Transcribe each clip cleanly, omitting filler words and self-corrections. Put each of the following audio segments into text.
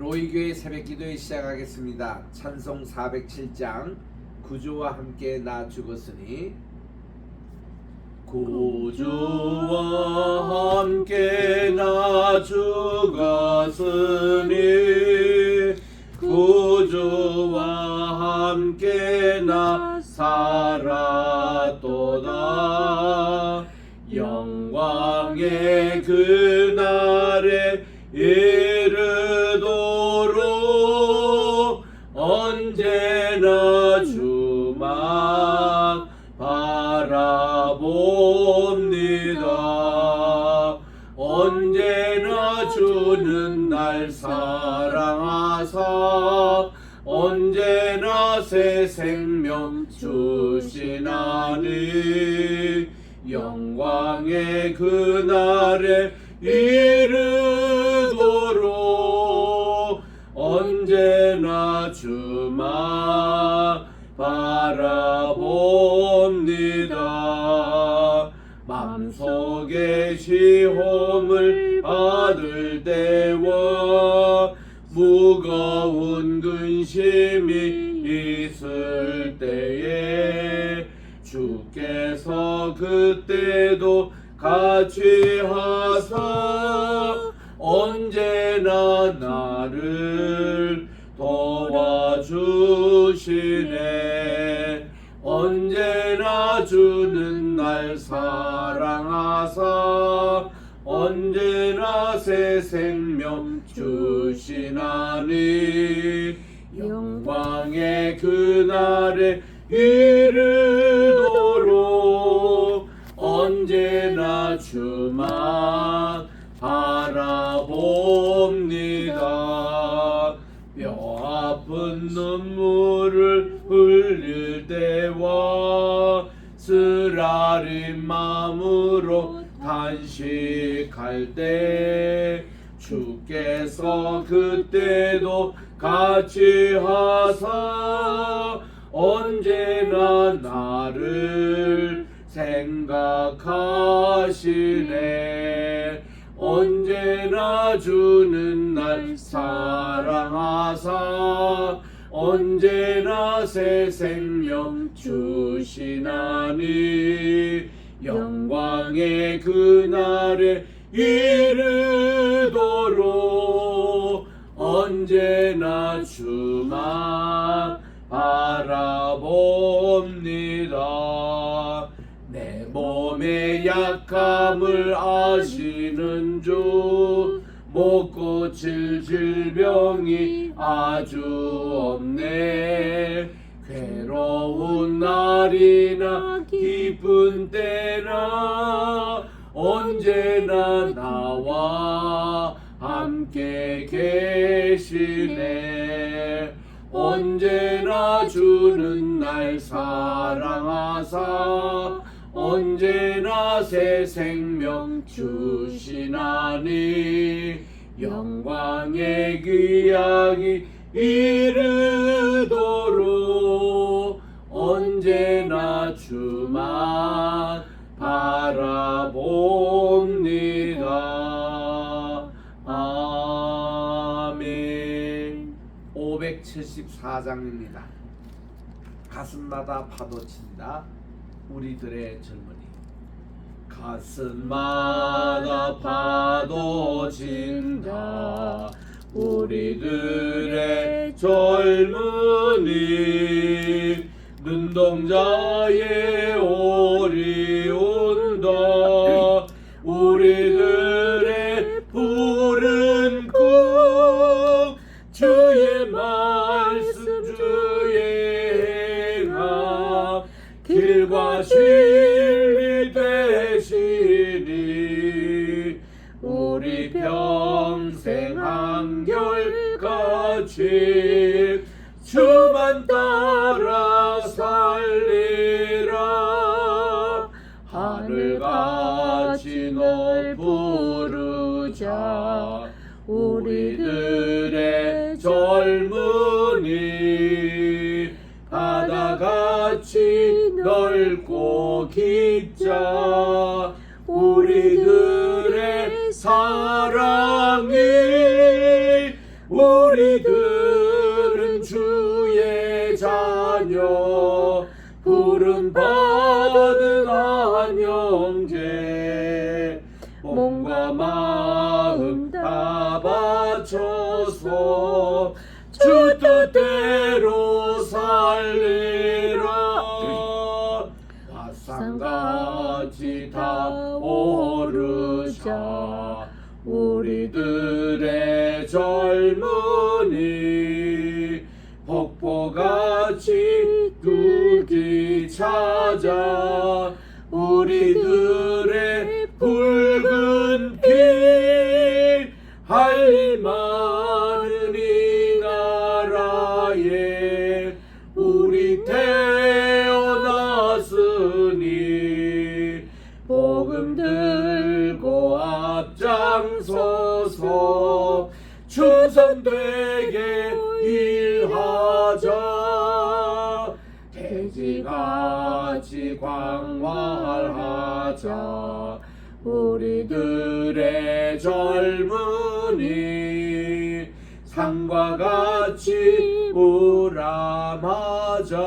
로이교회 새벽기도에 시작하겠습니다. 찬송 407장 구주와 함께 나 죽었으니. 구주와 함께 나 죽었으니 구주와 함께 나 살았도다. 영광의 그날에 이르도록 언제나 주만 바라봅니다. 언제나 주는 날 사랑하사 언제나 새 생명 주시나니. 영광의 그날에 이르도록 언제나 주만 바라봅니다. 맘속에 시험을 받을 때와 무거운 근심이 있을 때에 주께서 그때도 같이 하사 언제나 나를 도와주시네. 언제나 주는 날 사랑하사 언제나 새 생명 주시나니. 영광의 그날에 이르도록 언제나 주만 바라봅니다. 뼈아픈 눈물을 흘릴 때와 쓰라린 마음으로 탄식할 때 주께서 그때도 같이 하사 언제나 나를 생각하시네. 언제나 주는 날 사랑하사 언제나 새 생명 주시나니. 영광의 그날에 이르도록 언제나 주만 바라봅니다. 내 몸의 약함을 아시는 주, 못 고칠 질병이 아주 없네. 괴로운 날이나 기쁜 때나 언제나 나와 함께 계시네. 언제나 주는 날 사랑하사 언제나 새 생명 주시나니. 영광의 귀향이 이르도록 언제나 주만 바라봅니다. 아멘. 574장입니다. 가슴마다 파도친다 우리들의 젊은이. 가슴마다 파도친다 우리들의 젊은이. 눈동자에 올이 온다. 우리들의 푸른 꿈 주의 말씀 주의 행함 길과 진리 되시니. 우리 평생 한결같이 주만 따라 살리라. 하늘같이 널 부르자 우리들의 젊은이. 바다같이 넓고 깊자 우리들의 사랑이 우리들은 주의 자녀 부름 받은 한 형제 몸과 마음 다 바쳐서 주 뜻대로 살리라. 화산같이 타오르자 우리들의 젊은이 폭포같이 뚫기 찾아 우리들의 붉은 피 할 많은 이 나라에 우리 태어났으니 복음 들고 앞장서서 충성되게 일하자. 돼지같이 광활하자 우리들의 젊은이 산과 같이 우람하자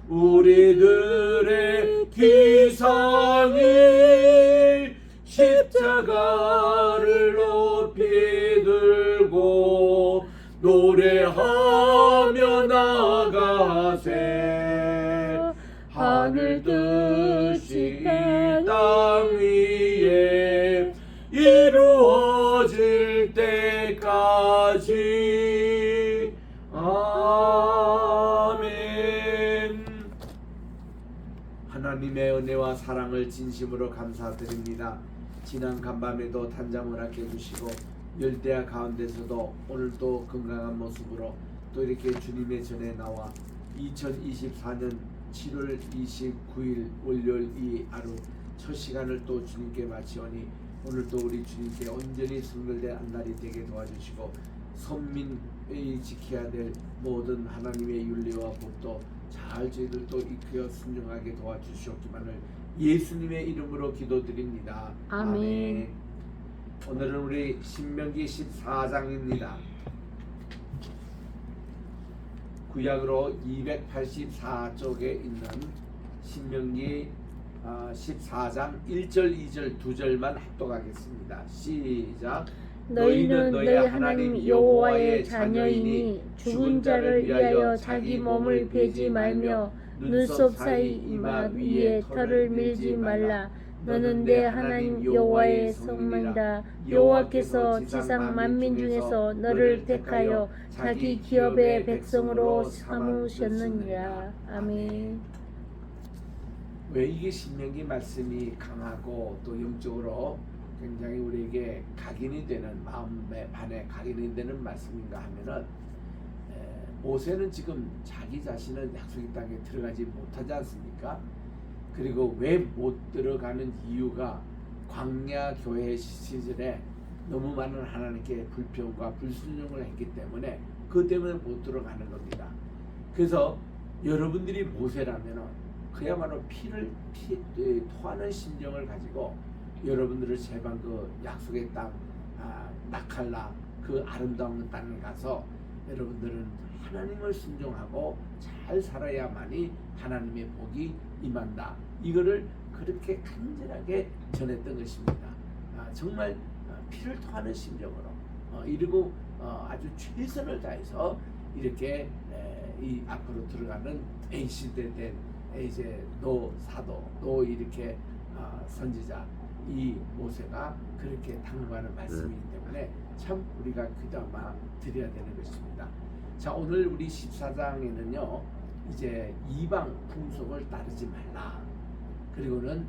우리들의 기상이 십자가를 높이 들고 노래하며 나가세. 하늘 뜻이 이 땅 위에 이루어질 때까지. 아멘. 하나님의 은혜와 사랑을 진심으로 감사드립니다. 지난 간밤에도 단잠을 하게 해주시고 열대야 가운데서도 오늘도 건강한 모습으로 또 이렇게 주님의 전에 나와 2024년 7월 29일 월요일 이 하루 첫 시간을 또 주님께 마치오니 오늘도 우리 주님께 온전히 성결된 한날이 되게 도와주시고 선민이 지켜야 될 모든 하나님의 윤리와 법도 잘 저희들도 이끌어 순종하게 도와주시옵기만을 예수님의 이름으로 기도드립니다. 아멘. 오늘은 우리 신명기 14장입니다. 구약으로 284쪽에 있는 신명기 14장 1절 2절 2절만 합독하겠습니다. 시작. 너희는 너희 하나님 여호와의 자녀이니 죽은 자를 위하여 자기 몸을 베지 말며 눈썹 사이 이마 위에 털을 밀지 말라. 너는 내 하나님 여호와의 성만이라. 여호와께서 지상 만민 중에서 너를 택하여 자기 기업의 백성으로 삼으셨느니라. 아멘. 왜 이게 신명기 말씀이 강하고 또 영적으로 굉장히 우리에게 각인이 되는 마음에 반에 각인이 되는 말씀인가 하면은 모세는 지금 자기 자신은 약속의 땅에 들어가지 못하지 않습니까? 그리고 왜 못 들어가는 이유가 광야 교회 시절에 너무 많은 하나님께 불평과 불순종을 했기 때문에 그 때문에 못 들어가는 겁니다. 그래서 여러분들이 모세라면은 그야말로 피를 토하는 심정을 가지고 여러분들을 제발 그 약속의 땅 나칼라 그 아름다운 땅에 가서 여러분들은 하나님을 순종하고 잘 살아야만이 하나님의 복이 임한다. 이거를 그렇게 간절하게 전했던 것입니다. 정말 피를 토하는 심정으로 이러고 아주 최선을 다해서 이렇게 이 앞으로 들어가는 시대된 이제 노 사도 노 이렇게 선지자 이 모세가 그렇게 당부하는 말씀이기 때문에 참 우리가 귀담아 드려야 되는 것입니다. 자, 오늘 우리 14장에는요 이제 이방 풍속을 따르지 말라. 그리고는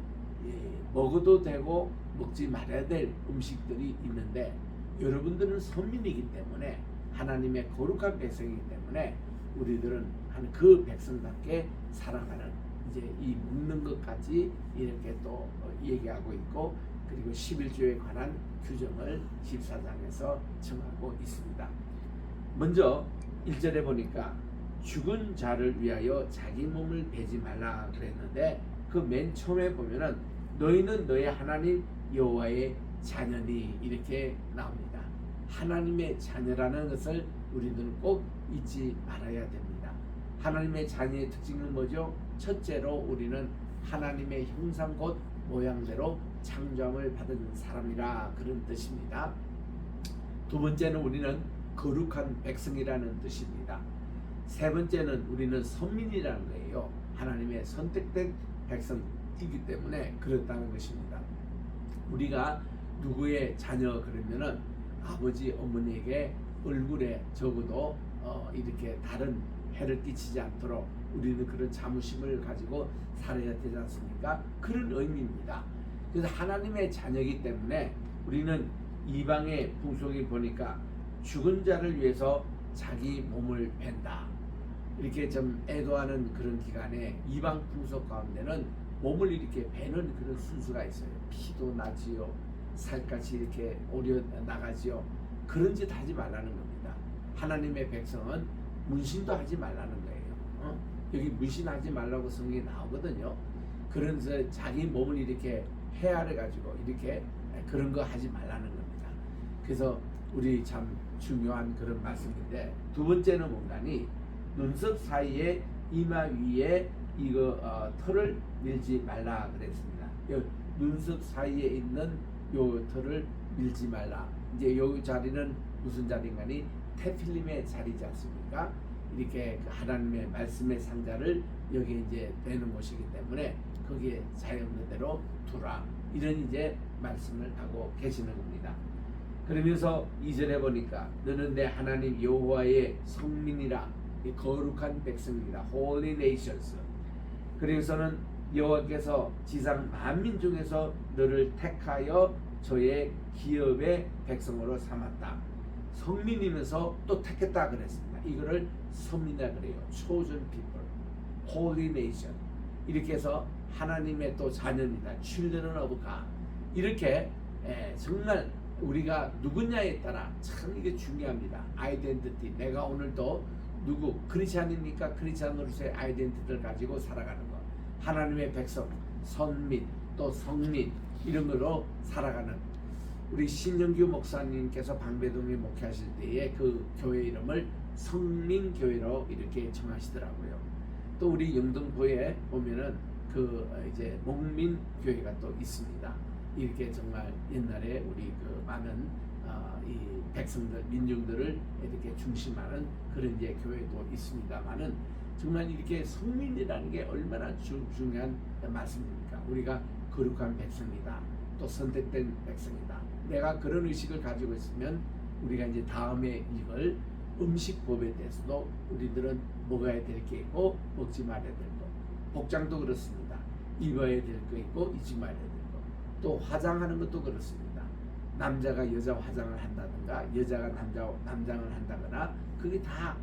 먹어도 되고 먹지 말아야 될 음식들이 있는데 여러분들은 선민이기 때문에 하나님의 거룩한 백성이기 때문에 우리들은 한 그 백성답게 살아가는 이제 이 먹는 것까지 이렇게 또 얘기하고 있고 그리고 11조에 관한 규정을 14장에서 정하고 있습니다. 먼저 1절에 보니까 죽은 자를 위하여 자기 몸을 베지 말라 그랬는데 그 맨 처음에 보면은 너희는 너희 하나님 여호와의 자녀니 이렇게 나옵니다. 하나님의 자녀라는 것을 우리들은 꼭 잊지 말아야 됩니다. 하나님의 자녀의 특징은 뭐죠? 첫째로 우리는 하나님의 형상 곧 모양대로 창조함을 받은 사람이라 그런 뜻입니다. 두 번째는 우리는 거룩한 백성이라는 뜻입니다. 세 번째는 우리는 선민이라는 거예요. 하나님의 선택된 백성이기 때문에 그렇다는 것입니다. 우리가 누구의 자녀 그러면은 아버지 어머니에게 얼굴에 적어도 이렇게 다른 해를 끼치지 않도록 우리는 그런 자부심을 가지고 살아야 되지 않습니까? 그런 의미입니다. 그래서 하나님의 자녀이기 때문에 우리는 이방의 풍속을 보니까 죽은 자를 위해서 자기 몸을 벤다. 이렇게 좀 애도하는 그런 기간에 이방 풍속 가운데는 몸을 이렇게 베는 그런 순수가 있어요. 피도 나지요. 살갗이 이렇게 오려 나가지요. 그런 짓 하지 말라는 겁니다. 하나님의 백성은 문신도 하지 말라는 거예요. 여기 문신하지 말라고 성경에 나오거든요. 그래서 자기 몸을 이렇게 헤아려 가지고 이렇게 그런 거 하지 말라는 겁니다. 그래서 우리 참 중요한 그런 말씀인데, 두 번째는 뭔가니 눈썹 사이에 이마 위에 이거 털을 밀지 말라 그랬습니다. 눈썹 사이에 있는 요 털을 밀지 말라. 이제 요 자리는 무슨 자리인가니 테필림의 자리지 않습니까? 이렇게 그 하나님의 말씀의 상자를 여기 이제 내는 곳이기 때문에 거기에 자연의 대로 두라. 이런 이제 말씀을 하고 계시는 겁니다. 그러면서 2절에 보니까 너는 내 하나님 여호와의 성민이라, 거룩한 백성이라, Holy Nations. 그래서는 여호와께서 지상 만민 중에서 너를 택하여 저의 기업의 백성으로 삼았다. 성민이면서 또 택했다 그랬습니다. 이거를 선민이라 그래요. Chosen people, Holy Nation. 이렇게 해서 하나님의 또 자녀입니다. Children of God. 이렇게 정말 우리가 누구냐에 따라 참 이게 중요합니다. 아이덴티티. 내가 오늘도 누구 크리스찬입니까? 크리스찬으로서의 아이덴티티를 가지고 살아가는 것. 하나님의 백성, 선민, 또 성민 이런 걸로 살아가는 우리 신영규 목사님께서 방배동에 목회하실 때에 그 교회 이름을 성민교회로 이렇게 정하시더라고요. 또 우리 영등포에 보면은 그 이제 목민교회가 또 있습니다. 이렇게 정말 옛날에 우리 그 많은 이 백성들, 민중들을 이렇게 중심하는 그런 이제 교회도 있습니다만은 정말 이렇게 성민이라는 게 얼마나 중요한 말씀입니까? 우리가 거룩한 백성이다. 또 선택된 백성이다. 내가 그런 의식을 가지고 있으면 우리가 이제 다음에 이걸 음식법에 대해서도 우리들은 먹어야 될 게 있고 먹지 말아야 될 거. 복장도 그렇습니다. 입어야 될 거 있고 잊지 말아야 될 거. 또 화장하는 것도 그렇습니다. 남자가 여자 화장을 한다든가 여자가 남장을 한다거나 그게 다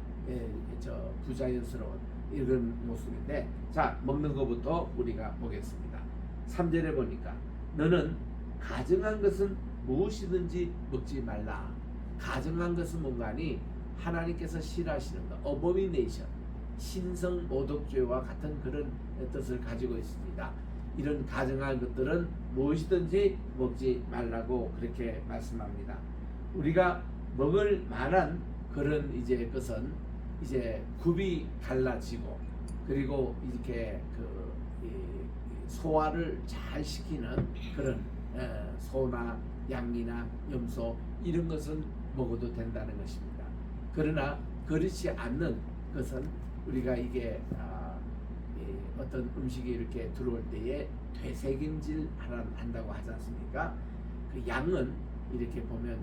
부자연스러운 이런 모습인데, 자 먹는 것부터 우리가 보겠습니다. 3절에 보니까 너는 가증한 것은 무엇이든지 먹지 말라. 가증한 것은 뭔가니 하나님께서 싫어하시는 것, abomination, 신성 모독죄와 같은 그런 뜻을 가지고 있습니다. 이런 가증한 것들은 무엇이든지 먹지 말라고 그렇게 말씀합니다. 우리가 먹을 만한 그런 이제 것은 이제 굽이 갈라지고 그리고 이렇게 그 소화를 잘 시키는 그런 소나 양이나 염소 이런 것은 먹어도 된다는 것입니다. 그러나 그렇지 않는 것은 우리가 이게 어떤 음식이 이렇게 들어올 때에 되새김질 한다고 하지 않습니까? 그 양은 이렇게 보면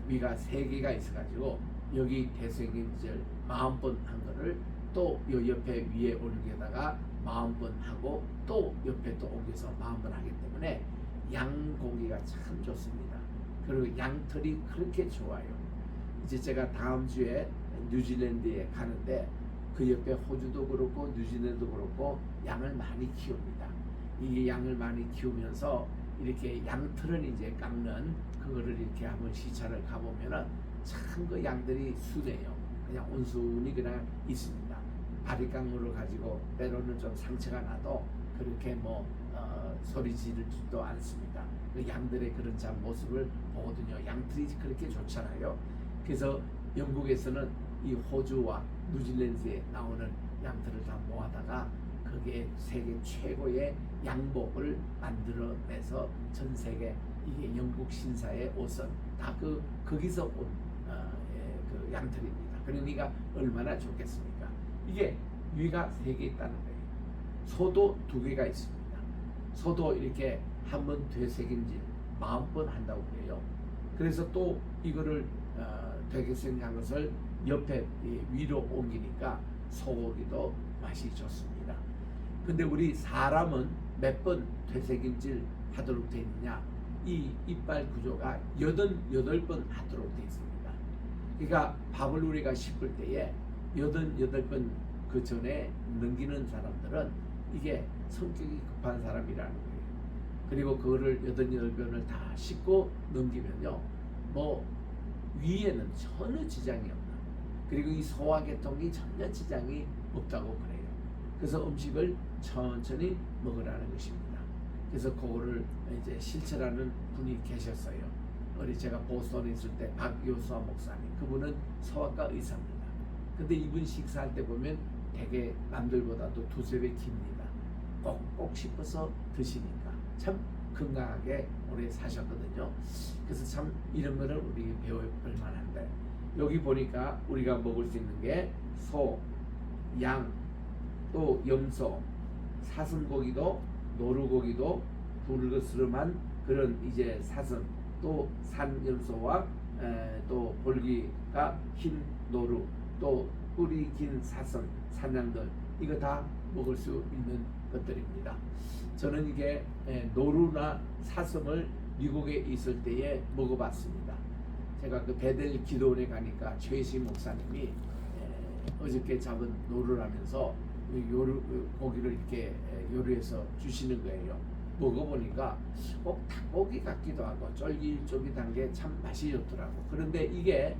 위가 3개가 있어가지고 여기 되새김질 40번 한 거를 또 요 옆에 위에 올리게다가 40번 하고 또 옆에 또 옮겨서 40번 하기 때문에 양고기가 참 좋습니다. 그리고 양털이 그렇게 좋아요. 이제 제가 다음 주에 뉴질랜드에 가는데 그 옆에 호주도 그렇고 뉴질랜드도 그렇고 양을 많이 키웁니다. 이 양을 많이 키우면서 이렇게 양털을 이제 깎는 그거를 이렇게 한번 시차를 가보면은 참 그 양들이 순해요. 그냥 온순히 그냥 있습니다. 바리깡으로 가지고 때로는 좀 상처가 나도 그렇게 소리 지르지도 않습니다. 그 양들의 그런 참 모습을 보거든요. 양털이 그렇게 좋잖아요. 그래서 영국에서는 이 호주와 뉴질랜드에 나오는 양털을 다 모아다가 그게 세계 최고의 양복을 만들어내서 전 세계 이게 영국 신사의 옷은 다 거기서 온 그 양털입니다. 그러니까 얼마나 좋겠습니까? 이게 위가 3개 있다는 거예요. 소도 2개가 있습니다. 소도 이렇게 한번 되새김질 40번 한다고 그래요. 그래서 또 이거를 되새김한 것을 옆에 위로 옮기니까 소고기도 맛이 좋습니다. 근데 우리 사람은 몇 번 되새김질 하도록 되어 있느냐? 이 이빨 구조가 88번 하도록 되어 있습니다. 그러니까 밥을 우리가 씹을 때에 88번 그 전에 넘기는 사람들은 이게 성격이 급한 사람이라는 거예요. 그리고 그거를 88번을 다 씹고 넘기면요, 뭐 위에는 전혀 지장이 없나. 그리고 이 소화계통이 전혀 지장이 없다고 그래요. 그래서 음식을 천천히 먹으라는 것입니다. 그래서 그거를 이제 실천하는 분이 계셨어요. 우리 제가 보스턴에 있을 때 박요수아 목사님, 그분은 소아과 의사입니다. 근데 이분 식사할 때 보면 되게 남들보다도 2~3배 깁니다. 꼭꼭 씹어서 드시니까 참 건강하게 오래 사셨거든요. 그래서 참 이런 거를 우리 배워볼 만한데, 여기 보니까 우리가 먹을 수 있는 게 소, 양, 또 염소, 사슴고기도, 노루고기도, 붉으스름한 그런 이제 사슴, 또 산염소와 또 볼기가 흰 노루, 또 뿔이 긴 사슴, 산양들, 이거 다 먹을 수 있는 것들입니다. 저는 이게 노루나 사슴을 미국에 있을 때에 먹어봤습니다. 제가 그 베델 기도원에 가니까 최시 목사님이 어저께 잡은 노루라면서 고기를 이렇게 요리해서 주시는 거예요. 먹어보니까 꼭 닭고기 같기도 하고 쫄깃쫄깃한 게 참 맛이 좋더라고. 그런데 이게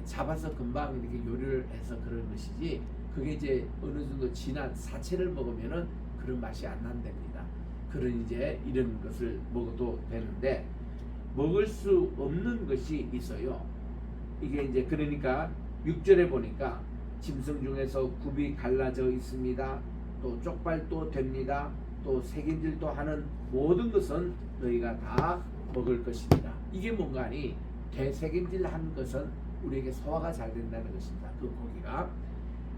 잡아서 금방 이렇게 요리를 해서 그런 것이지, 그게 이제 어느 정도 지난 사체를 먹으면은 그런 맛이 안 난답니다. 그런 이제 이런 것을 먹어도 되는데, 먹을 수 없는 것이 있어요. 이게 이제 그러니까 6절에 보니까 짐승 중에서 굽이 갈라져 있습니다. 또 쪽발도 됩니다. 또 새김질도 하는 모든 것은 너희가 다 먹을 것입니다. 이게 뭔가 하니 되새김질 한 것은 우리에게 소화가 잘 된다는 것입니다. 그 고기가.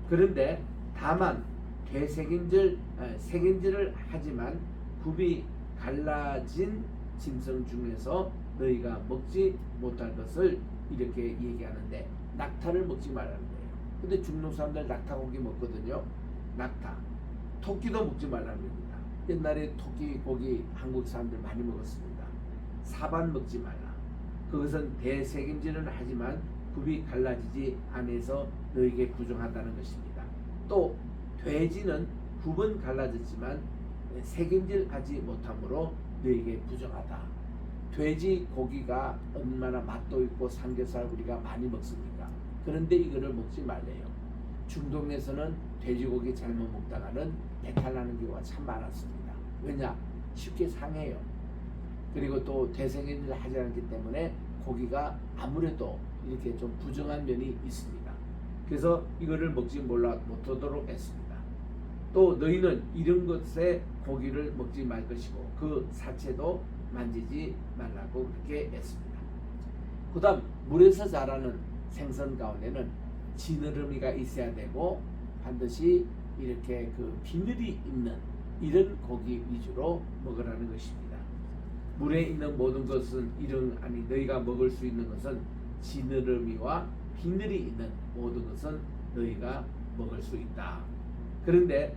그런데 다만 새김질을 하지만 굽이 갈라진 짐승 중에서 너희가 먹지 못할 것을 이렇게 얘기하는데, 낙타를 먹지 말라는 거예요. 근데 중동 사람들 낙타 고기 먹거든요. 낙타, 토끼도 먹지 말라는 겁니다. 옛날에 토끼 고기 한국 사람들 많이 먹었습니다. 사반 먹지 말라. 그것은 대새김질은 하지만 굽이 갈라지지 않아서 너에게 부정하다는 것입니다. 또 돼지는 굽은 갈라졌지만 새김질하지 못하므로 너에게 부정하다. 돼지 고기가 얼마나 맛도 있고 삼겹살 우리가 많이 먹습니까? 그런데 이거를 먹지 말래요. 중동에서는 돼지고기 잘못 먹다가는 배탈 나는 경우가 참 많았습니다. 왜냐? 쉽게 상해요. 그리고 또 대새김질을 하지 않기 때문에 고기가 아무래도 이렇게 좀 부정한 면이 있습니다. 그래서 이거를 먹지 못하도록 했습니다. 또 너희는 이런 것에 고기를 먹지 말 것이고 그 사체도 만지지 말라고 그렇게 했습니다. 그 다음, 물에서 자라는 생선 가운데는 지느러미가 있어야 되고 반드시 이렇게 그 비늘이 있는 이런 고기 위주로 먹으라는 것입니다. 물에 있는 모든 것은 아니 너희가 먹을 수 있는 것은 지느러미와 비늘이 있는 모든 것은 너희가 먹을 수 있다. 그런데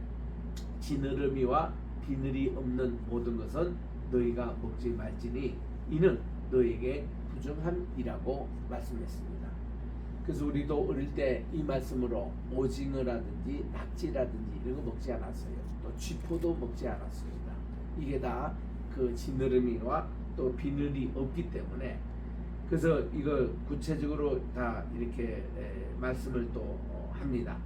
지느러미와 비늘이 없는 모든 것은 너희가 먹지 말지니 이는 너희에게 부정함이라고 말씀했습니다. 그래서 우리도 어릴 때 이 말씀으로 오징어라든지 낙지라든지 이런 거 먹지 않았어요. 또 쥐포도 먹지 않았습니다. 이게 다 그 지느러미와 또 비늘이 없기 때문에, 그래서 이거 구체적으로 다 이렇게 말씀을 또 합니다.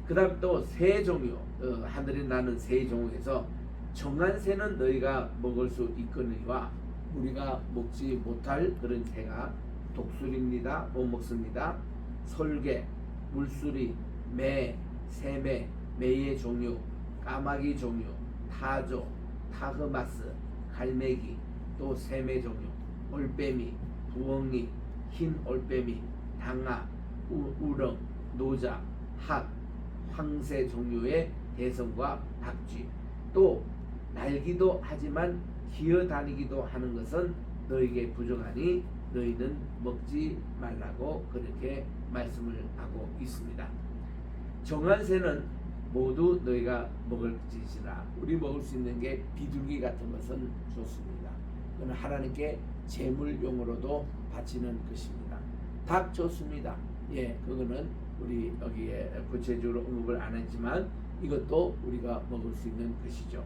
그 다음 또 새 종류, 하늘에 나는 새 종에서 정한 새는 너희가 먹을 수 있거니와 우리가 먹지 못할 그런 개가 독수리입니다. 못 먹습니다. 설개, 물수리, 매, 새매, 매의 종류, 까마귀 종류, 타조, 타흐마스, 갈매기, 또 새매 종류, 올빼미, 부엉이, 흰 올빼미, 당아, 우렁, 노자, 학, 황새 종류의 대성과 박쥐, 또 날기도 하지만 기어다니기도 하는 것은 너에게 부정하니 너희는 먹지 말라고 그렇게 말씀을 하고 있습니다. 정한 새는 모두 너희가 먹을 짓이라. 우리 먹을 수 있는 게 비둘기 같은 것은 좋습니다. 그건 하나님께 제물용으로도 바치는 것입니다. 닭 좋습니다. 예, 그거는 우리 여기에 구체적으로 언급을 안 했지만 이것도 우리가 먹을 수 있는 것이죠.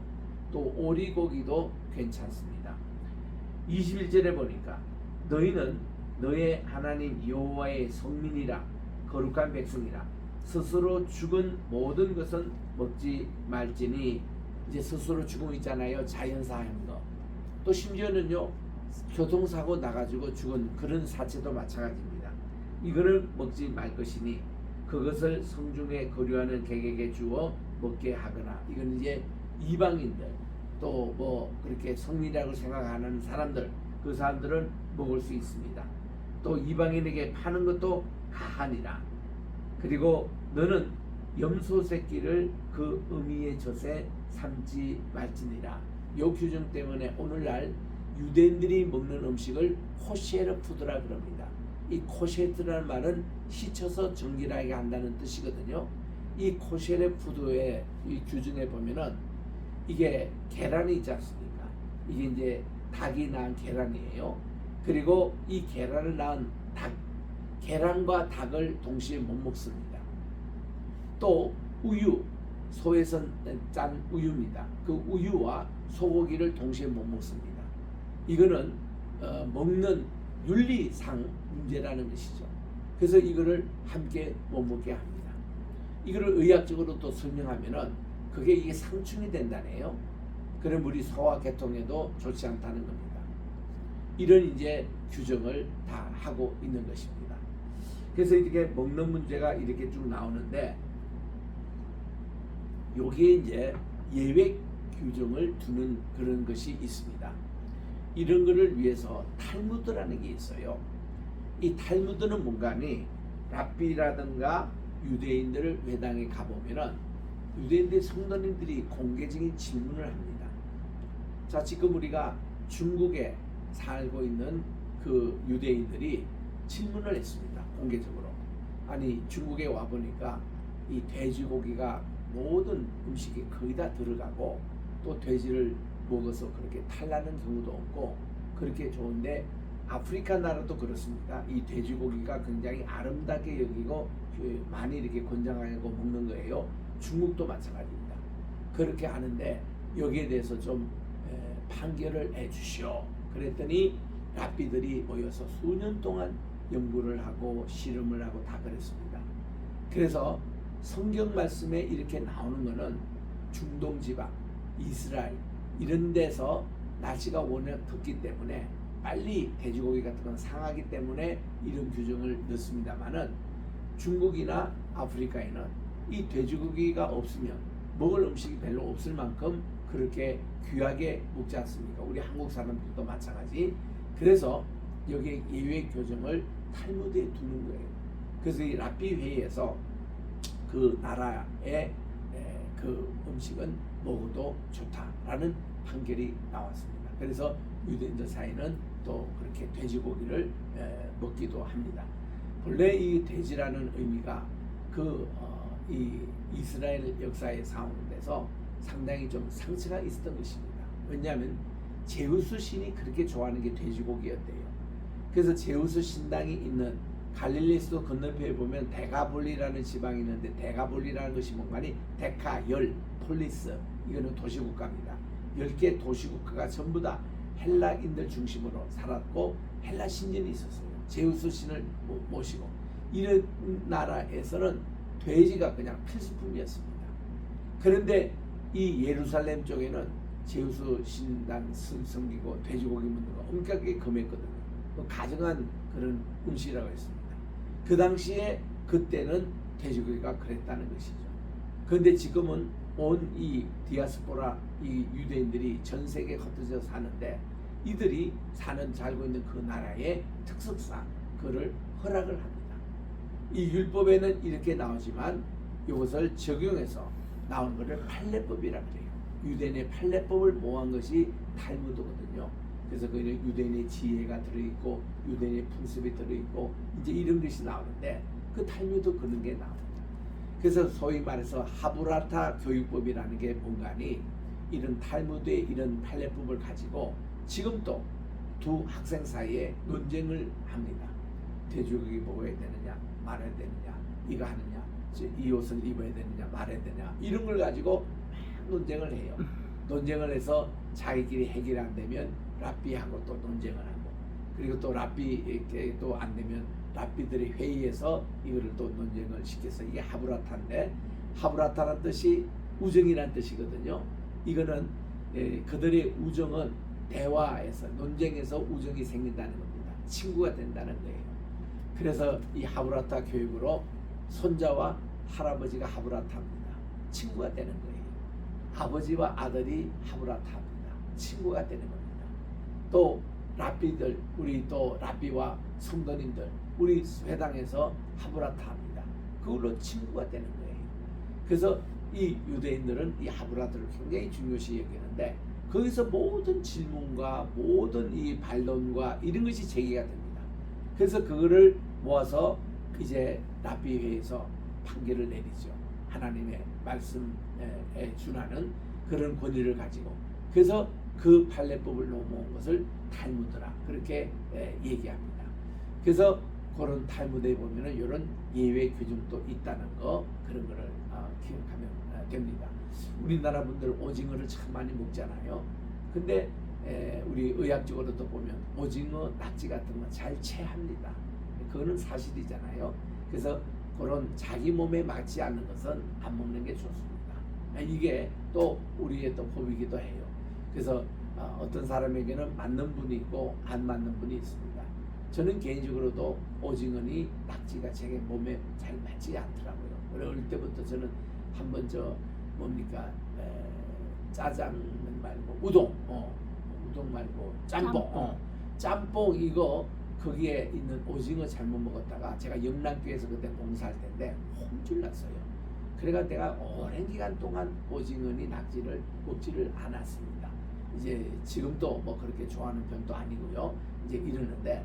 또 오리고기도 괜찮습니다. 21절에 보니까 너희는 너의 하나님 여호와의 성민이라 거룩한 백성이라 스스로 죽은 모든 것은 먹지 말지니. 이제 스스로 죽음 있잖아요. 자연사한 거. 또 심지어는요 교통사고 나가지고 죽은 그런 사체도 마찬가지입니다. 이거를 먹지 말 것이니 그것을 성중에 거류하는 객에게 주어 먹게 하거나. 이건 이제 이방인들 또 뭐 그렇게 성민이라고 생각하는 사람들, 그 사람들은 먹을 수 있습니다. 또 이방인에게 파는 것도 가하니라. 그리고 너는 염소 새끼를 그 어미의 젖에 삼지 말지니라. 요 규정 때문에 오늘날 유대인들이 먹는 음식을 코셰르 푸드라 그럽니다. 이 코셰르라는 말은 씻어서 정결하게 한다는 뜻이거든요. 이 코셰르 푸드의 이 규정에 보면은 이게 계란이 있지 않습니까? 이게 이제 닭이 낳은 계란이에요. 그리고 이 계란을 낳은 닭, 계란과 닭을 동시에 못 먹습니다. 또 우유, 소에서 짠 우유입니다. 그 우유와 소고기를 동시에 못 먹습니다. 이거는 먹는 윤리상 문제라는 것이죠. 그래서 이거를 함께 못 먹게 합니다. 이거를 의학적으로 또 설명하면은 그게 이게 상충이 된다네요. 그럼 우리 소화계통에도 좋지 않다는 겁니다. 이런 이제 규정을 다 하고 있는 것입니다. 그래서 이렇게 먹는 문제가 이렇게 쭉 나오는데 여기에 이제 예외 규정을 두는 그런 것이 있습니다. 이런 거를 위해서 탈무드라는 게 있어요. 이 탈무드는 뭔가니 랍비라든가 유대인들 회당에 가보면은 유대인들 성도님들이 공개적인 질문을 합니다. 자, 지금 우리가 중국에 살고 있는 그 유대인들이 질문을 했습니다. 공개적으로. 아니 중국에 와 보니까 이 돼지고기가 모든 음식에 거의 다 들어가고 또 돼지를 먹어서 그렇게 탈나는 경우도 없고 그렇게 좋은데 아프리카 나라도 그렇습니다. 이 돼지고기가 굉장히 아름답게 여기고 많이 이렇게 권장하고 먹는 거예요. 중국도 마찬가지입니다. 그렇게 하는데 여기에 대해서 좀 판결을 해주시오. 그랬더니 랍비들이 모여서 수년 동안 연구를 하고 실험을 하고 다 그랬습니다. 그래서 성경 말씀에 이렇게 나오는 거는 중동 지방, 이스라엘 이런 데서 날씨가 워낙 덥기 때문에 빨리 돼지고기 같은 건 상하기 때문에 이런 규정을 넣습니다만은 중국이나 아프리카에는 이 돼지고기가 없으면 먹을 음식이 별로 없을 만큼 그렇게 귀하게 먹지 않습니까? 우리 한국 사람들도 마찬가지. 그래서 여기에 예외 규정을 탈무드에 두는 거예요. 그래서 이 랍비 회의에서 그 나라의 그 음식은 먹어도 좋다라는 판결이 나왔습니다. 그래서 유대인들 사이는 또 그렇게 돼지고기를 먹기도 합니다. 본래 이 돼지라는 의미가 이 이스라엘 역사에 사오는데서 상당히 좀 상처가 있었던 것입니다. 왜냐하면 제우스 신이 그렇게 좋아하는 게 돼지고기였대요. 그래서 제우스 신당이 있는 갈릴리스도 건너편에 보면 데가볼리라는 지방이 있는데 데가볼리라는 것이 뭔가니 데카, 열, 폴리스 이거는 도시국가입니다. 10개 도시국가가 전부 다 헬라인들 중심으로 살았고 헬라 신전이 있었어요. 제우스 신을 모시고 이런 나라에서는 돼지가 그냥 필수품이었습니다. 그런데 이 예루살렘 쪽에는 제우스 신단 섬기고 돼지고기 먹는 거 엄격하게 금했거든요. 가정한 그런 음식이라고 했습니다. 그 당시에 그때는 돼지고기가 그랬다는 것이죠. 그런데 지금은 온 이 디아스포라 이 유대인들이 전 세계에 흩어져 사는데 이들이 살고 있는 그 나라의 특성상 그를 허락을 합니다. 이 율법에는 이렇게 나오지만 이것을 적용해서 나온 것을 판례법이라고 해요. 유대인의 판례법을 모한 것이 탈무드거든요. 그래서 거기는 유대인의 지혜가 들어있고 유대인의 풍습이 들어있고 이제 이런 것이 나오는데 그 탈무드 그런 게 나옵니다. 그래서 소위 말해서 하브라타 교육법이라는 게 뭔가니 이런 탈무드의 이런 판례법을 가지고 지금도 두 학생 사이에 논쟁을 합니다. 돼지고기 먹어야 되느냐 말아야 되느냐 이거 하느냐 이 옷을 입어야 되느냐 말아야 되느냐 이런 걸 가지고 막 논쟁을 해요. 논쟁을 해서 자기끼리 해결이 안 되면 랍비하고 또 논쟁을 하고 그리고 또 랍비 또 안 되면 랍비들이 회의해서 이거를 또 논쟁을 시켜서 이게 하브라타인데 하브라타란 뜻이 우정이란 뜻이거든요. 이거는 그들의 우정은 대화에서 논쟁에서 우정이 생긴다는 겁니다. 친구가 된다는 거예요. 그래서 이 하브라타 교육으로 손자와 할아버지가 하브라타입니다. 친구가 되는 거예요. 아버지와 아들이 하브라타입니다. 친구가 되는 겁니다. 또 랍비들 우리 또 랍비와 성도님들 우리 회당에서 하브라타입니다. 그걸로 친구가 되는 거예요. 그래서 이 유대인들은 이 하브라타를 굉장히 중요시 여기는데 거기서 모든 질문과 모든 이 반론과 이런 것이 제기가 됩니다. 그래서 그거를 모아서 이제 랍비회에서 판결을 내리죠. 하나님의 말씀에 준하는 그런 권위를 가지고 그래서 그 판례법을 넘어온 것을 탈무드라 그렇게 얘기합니다. 그래서 그런 탈무드에 보면은 이런 예외 규정도 있다는 거 그런 거를 기억하면 됩니다. 우리나라 분들 오징어를 참 많이 먹잖아요. 근데 우리 의학적으로도 보면 오징어, 낙지 같은 거 잘 체합니다. 그거는 사실이잖아요. 그래서 그런 자기 몸에 맞지 않는 것은 안 먹는 게 좋습니다. 이게 또 우리의 또 법이기도 해요. 그래서 어떤 사람에게는 맞는 분이 있고 안 맞는 분이 있습니다. 저는 개인적으로도 오징어니 낙지가 제 몸에 잘 맞지 않더라고요. 어릴 때부터 저는 한번 뭡니까 짜장면 말고 우동 말고 짬뽕 이거 거기에 있는 오징어 잘못 먹었다가 제가 영남교에서 그때 봉사할 때인데 혼쭐 났어요. 그래가 내가 오랜 기간 동안 오징어니 낙지를 먹지를 않았습니다. 이제 지금도 뭐 그렇게 좋아하는 편도 아니고요. 이제 이러는데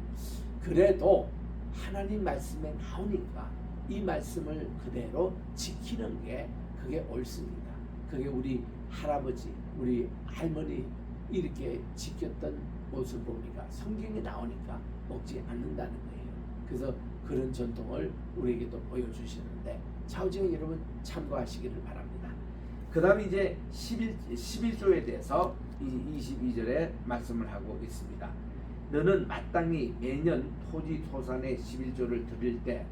그래도 하나님 말씀에 나오니까 이 말씀을 그대로 지키는 게 그게 옳습니다. 그게 우리 할아버지, 우리 할머니 이렇게 지켰던 모습 보니까 성경에 나오니까 먹지 않는다는 거예요. 그래서 그런 전통을 우리에게도 보여주시는데 차오징어 여러분 참고하시기를 바랍니다. 그 다음에 이제 11조에 대해서 22절에 말씀을 하고 있습니다. 너는 마땅히 매년 토지 토산의 11조를 드릴 때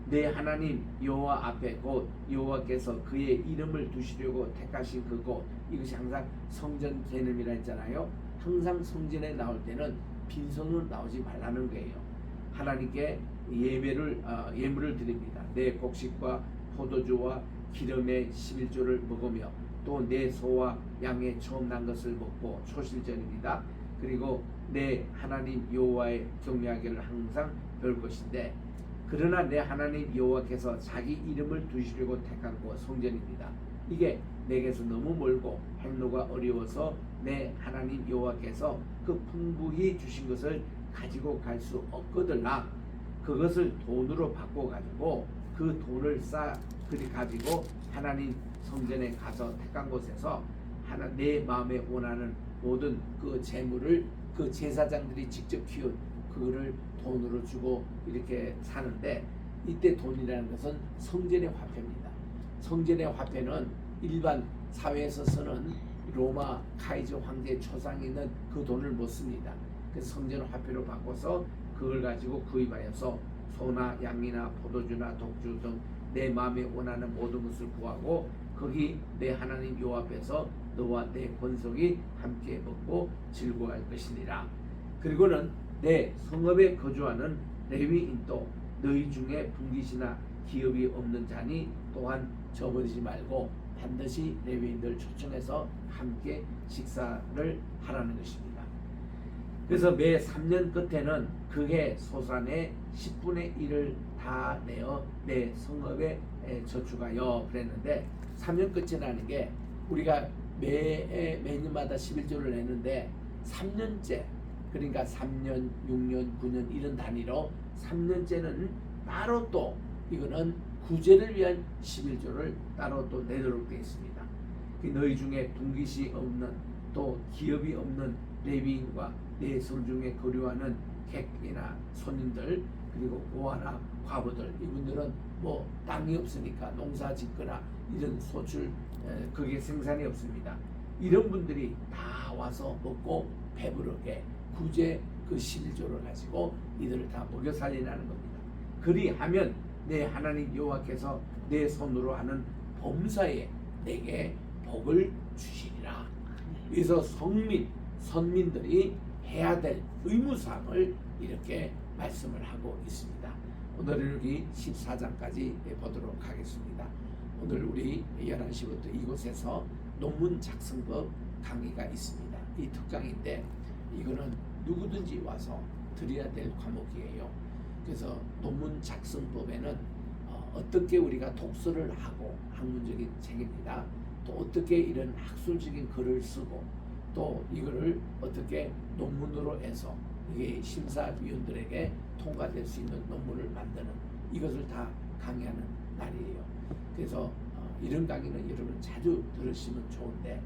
내 하나님 여호와 앞에 곧 여호와께서 그의 이름을 두시려고 택하신 그곳 이것이 항상 성전 개념이라 했잖아요. 항상 성전에 나올 때는 빈손으로 나오지 말라는 거예요. 하나님께 예물을 드립니다. 내 곡식과 포도주와 기름의 11조를 먹으며 또 내 소와 양의 처음 난 것을 먹고 초실전입니다. 그리고 내 하나님 여호와의 경외하기를 항상 배울 것인데 그러나 내 하나님 여호와께서 자기 이름을 두시려고 택한 곳 성전입니다. 이게 내게서 너무 멀고 행로가 어려워서 내 하나님 여호와께서 그 풍부히 주신 것을 가지고 갈 수 없거들나 그것을 돈으로 바꿔가지고 그 돈을 그리 가지고 하나님 성전에 가서 택한 곳에서 내 마음에 원하는 모든 그 재물을 그 제사장들이 직접 키운 그거를 돈으로 주고 이렇게 사는데 이때 돈이라는 것은 성전의 화폐입니다. 성전의 화폐는 일반 사회에서 쓰는 로마 카이저 황제 초상에 있는 그 돈을 못 씁니다. 그래서 성전 화폐로 바꿔서 그걸 가지고 구입하여서 소나 양이나 포도주나 독주 등 내 마음에 원하는 모든 것을 구하고 거기 내 하나님 여호와 앞에서 너와 내 권속이 함께 먹고 즐거워할 것이니라. 그리고는 내 성읍에 거주하는 레위인도 너희 중에 분깃이나 기업이 없는 자니 또한 저버리지 말고 반드시 레위인들 초청해서 함께 식사를 하라는 것입니다. 그래서 매 3년 끝에는 그해 소산의 10분의 1을 다 내어 내 성읍에 저축하여 그랬는데 3년 끝이라는 게 우리가 매년마다 11조를 내는데 3년째 그러니까 3년, 6년, 9년 이런 단위로 3년째는 따로 또 이거는 구제를 위한 11조를 따로 또 내도록 되어 있습니다. 너희 중에 분깃이 없는 또 기업이 없는 레위인과 내 성 중에 거류하는 객이나 손님들 그리고 고아나 과부들 이분들은 뭐 땅이 없으니까 농사 짓거나 이런 소출 그게 생산이 없습니다. 이런 분들이 다 와서 먹고 배부르게 구제 그 11조를 가지고 이들을 다 먹여 살리라는 겁니다. 그리하면 내 하나님 여호와께서 내 손으로 하는 범사에 내게 복을 주시리라. 그래서 선민들이 해야 될 의무사항을 이렇게 말씀을 하고 있습니다. 오늘은 여기 14장까지 보도록 하겠습니다. 오늘 우리 11시부터 이곳에서 논문 작성법 강의가 있습니다. 이 특강인데 이거는 누구든지 와서 들어야 될 과목이에요. 그래서 논문 작성법에는 어떻게 우리가 독서를 하고 학문적인 책입니다. 또 어떻게 이런 학술적인 글을 쓰고 또 이거를 어떻게 논문으로 해서 이게 심사위원들에게 통과될 수 있는 논문을 만드는 이것을 다 강의하는 날이에요. 그래서 이런 강의는 여러분 자주 들으시면 좋은데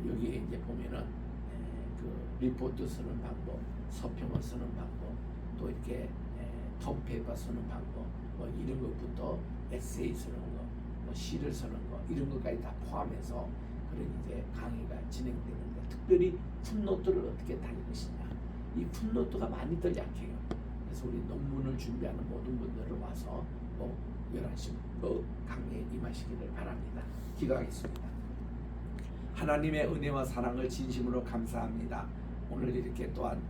여기에 이제 보면은 그 리포트 쓰는 방법, 서평을 쓰는 방법, 또 이렇게 톱페이퍼 쓰는 방법, 뭐 이런 것부터 에세이 쓰는 거, 뭐 시를 쓰는 거 이런 것까지 다 포함해서 그런 이제 강의가 진행되는데 특별히 풋노트를 어떻게 달릴 것이냐 이 풋노트가 많이들 약해요. 그래서 우리 논문을 준비하는 모든 분들을 와서 꼭 11시 강의에 임하시기를 바랍니다. 기도하겠습니다. 하나님의 은혜와 사랑을 진심으로 감사합니다. 오늘 이렇게 또한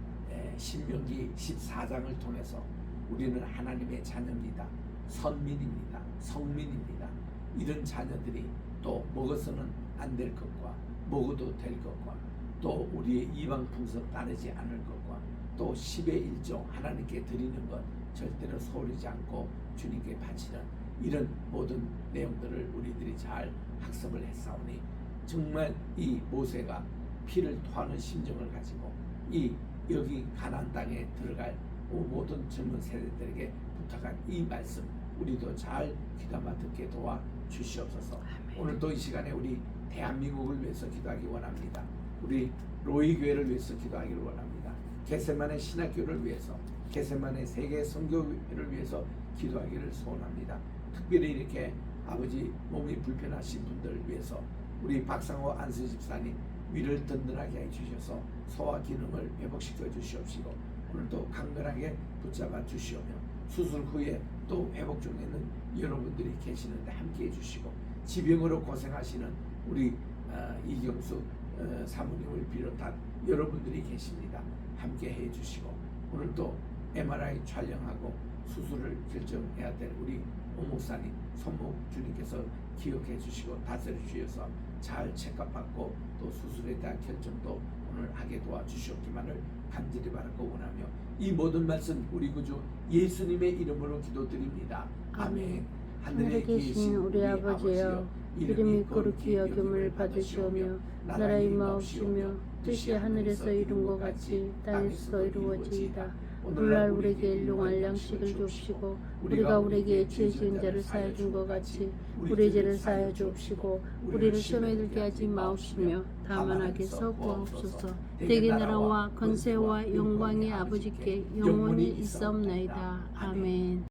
신명기 14장을 통해서 우리는 하나님의 자녀입니다. 선민입니다. 성민입니다. 이런 자녀들이 또 먹어서는 안 될 것과 먹어도 될 것과 또 우리의 이방 풍습 따르지 않을 것과 또 10의 1조 하나님께 드리는 것 절대로 소홀히지 않고 주님께 바치는 이런 모든 내용들을 우리들이 잘 학습을 했사오니 정말 이 모세가 피를 토하는 심정을 가지고 이 여기 가나안 땅에 들어갈 모든 젊은 세대들에게 부탁한 이 말씀 우리도 잘 귀담아 듣게 도와 주시옵소서. 오늘도 이 시간에 우리 대한민국을 위해서 기도하기 원합니다. 우리 로이 교회를 위해서 기도하기를 원합니다. 게세마네 신학교를 위해서, 게세마네 세계 선교회를 위해서 기도하기를 소원합니다. 특별히 이렇게 아버지 몸이 불편하신 분들을 위해서 우리 박상호 안수 집사님 위를 든든하게 해주셔서 소화 기능을 회복시켜 주시옵시고 오늘도 강건하게 붙잡아 주시오며 수술 후에 또 회복 중에 있는 여러분들이 계시는데 함께해 주시고 지병으로 고생하시는 우리 이경수 사모님을 비롯한 여러분들이 계십니다. 함께해 주시고 오늘도 MRI 촬영하고 수술을 결정해야 될 우리 오목사님 손목 주님께서 기억해 주시고 다스려 주셔서 잘 체크받고 또 수술에 대한 결정도 오늘 하게 도와주시옵기만을 간절히 바라고 원하며 이 모든 말씀 우리 구주 예수님의 이름으로 기도드립니다. 아멘. 하늘에 계신 우리 아버지여 이름이 거룩히 여김을 받으시오며 나라의 임하옵시며 뜻이 하늘에서 이룬 것 같이 땅에서도 이루어지이다. 오늘날 우리에게 일용할 양식을 주옵시고 우리가 우리에게 죄 지은 자를 사하여 준 것 같이 우리 죄를 사하여 주옵시고 우리를 시험에 들게 하지 마옵시며 다만 악에서 구하옵소서. 대개 나라와 권세와 영광이 아버지께 영원히 있사옵나이다. 아멘.